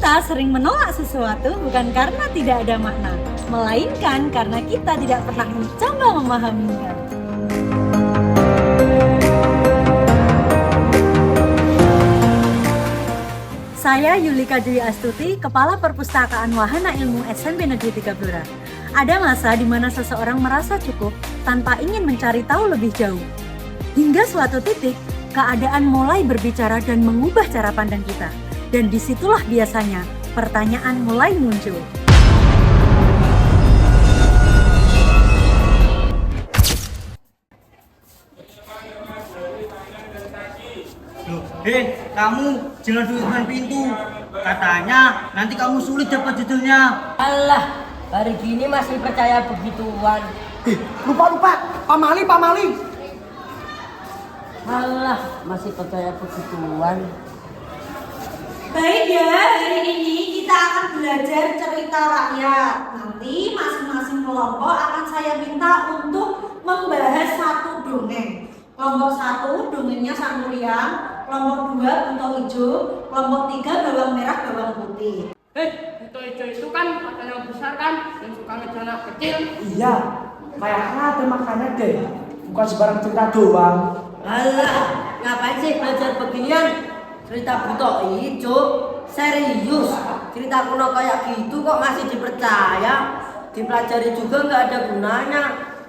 Kita sering menolak sesuatu bukan karena tidak ada makna, melainkan karena kita tidak pernah mencoba memahaminya. Saya Yulika Dwi Astuti, Kepala Perpustakaan Wahana Ilmu SMP Negeri 3 Blora. Ada masa di mana seseorang merasa cukup tanpa ingin mencari tahu lebih jauh. Hingga suatu titik, keadaan mulai berbicara dan mengubah cara pandang kita. Dan disitulah biasanya pertanyaan mulai muncul. Kamu jangan duduk depan pintu. Katanya nanti kamu sulit dapat judulnya. Alah, hari gini masih percaya begituan. Lupa, Pak Mali. Alah, masih percaya begituan. Baik ya, hari ini kita akan belajar cerita rakyat. Nanti masing-masing kelompok akan saya minta untuk membahas satu dongeng. Kelompok 1 dongengnya sang kuryang, kelompok 2 buntok hijau, kelompok 3 bawang merah bawang putih. Buntok hijau itu kan makanan besar kan, yang suka ngejar anak kecil. Iya, kayaknya ada makannya deh. Bukan sebarang cerita doang. Alah, ngapain sih belajar beginian? Cerita buntok hijau, serius. Cerita kuno kayak gitu kok masih dipercaya? Dipelajari juga nggak ada gunanya.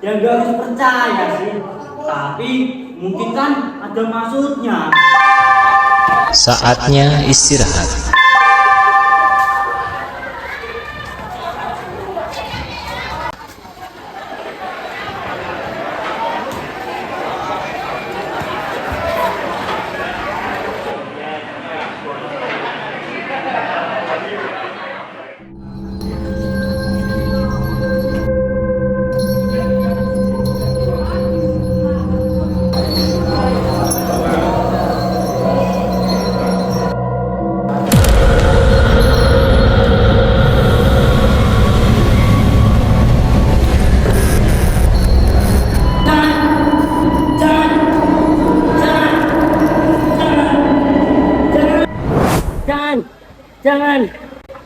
Ya nggak harus percaya sih. Tapi mungkin kan ada maksudnya. Saatnya istirahat.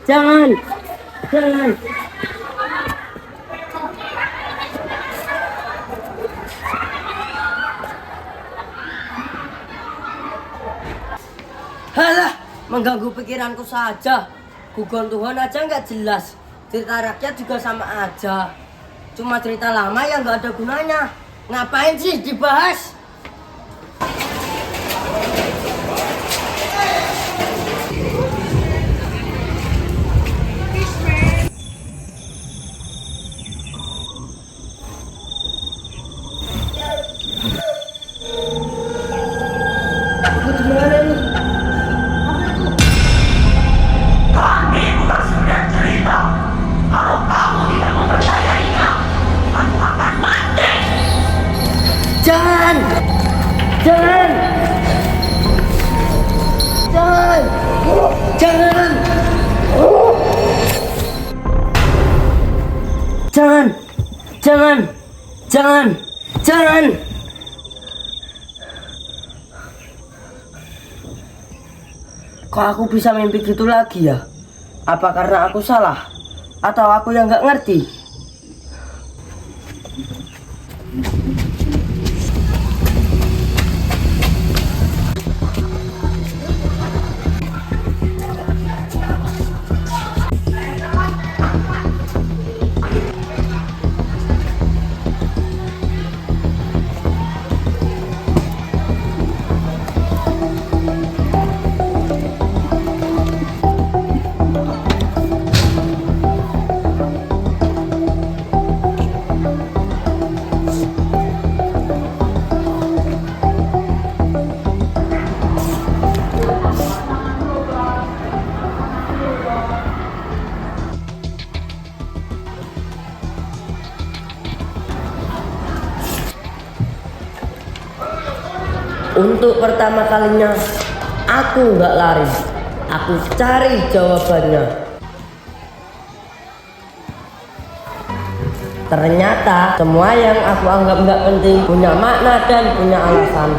Jangan. Halah, mengganggu pikiranku saja. Gugon Tuhan aja nggak jelas. Cerita rakyat juga sama aja. Cuma cerita lama yang nggak ada gunanya. Ngapain sih dibahas? Jangan. Kok aku bisa mimpi gitu lagi ya? Apa karena aku salah? Atau aku yang nggak ngerti? Untuk pertama kalinya, aku nggak lari. Aku cari jawabannya. Ternyata semua yang aku anggap nggak penting punya makna dan punya alasan.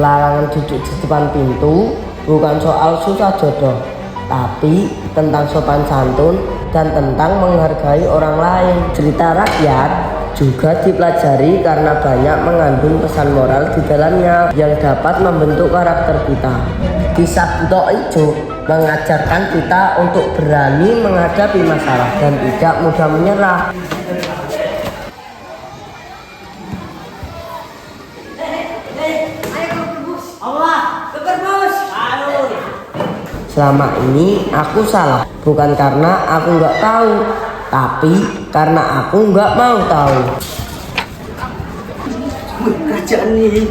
Larangan duduk di depan pintu bukan soal susah jodoh, tapi tentang sopan santun dan tentang menghargai orang lain. Cerita rakyat juga dipelajari karena banyak mengandung pesan moral di dalamnya yang dapat membentuk karakter kita. Kisah Buto Ijo mengajarkan kita untuk berani menghadapi masalah dan tidak mudah menyerah. Selama ini aku salah, bukan karena aku nggak tahu, tapi karena aku nggak mau tahu. Kerajaan ini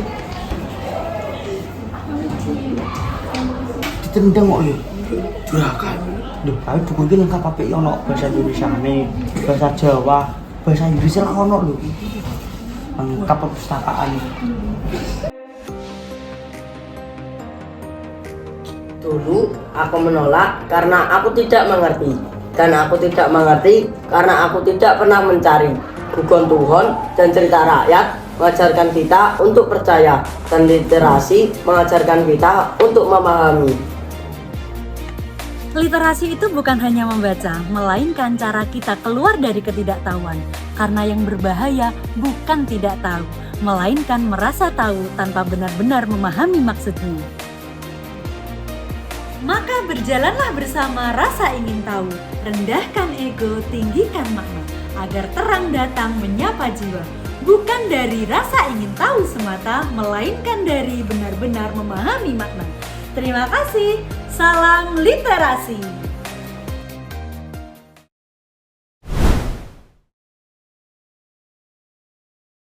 ditendang kok ya, juragan. Duh, ayo buku ini lengkap apa ya, ono bahasa Indonesia nih, bahasa Jawa, bahasa Inggris lah ono lho. Lengkap perpustakaan. Dulu aku menolak karena aku tidak mengerti, dan aku tidak mengerti karena aku tidak pernah mencari. Gugon Tuhan dan cerita rakyat mengajarkan kita untuk percaya, dan literasi mengajarkan kita untuk memahami. Literasi itu bukan hanya membaca, melainkan cara kita keluar dari ketidaktahuan. Karena yang berbahaya bukan tidak tahu, melainkan merasa tahu tanpa benar-benar memahami maksudnya. Maka berjalanlah bersama rasa ingin tahu, rendahkan ego, tinggikan makna, agar terang datang menyapa jiwa. Bukan dari rasa ingin tahu semata, melainkan dari benar-benar memahami makna. Terima kasih, salam literasi.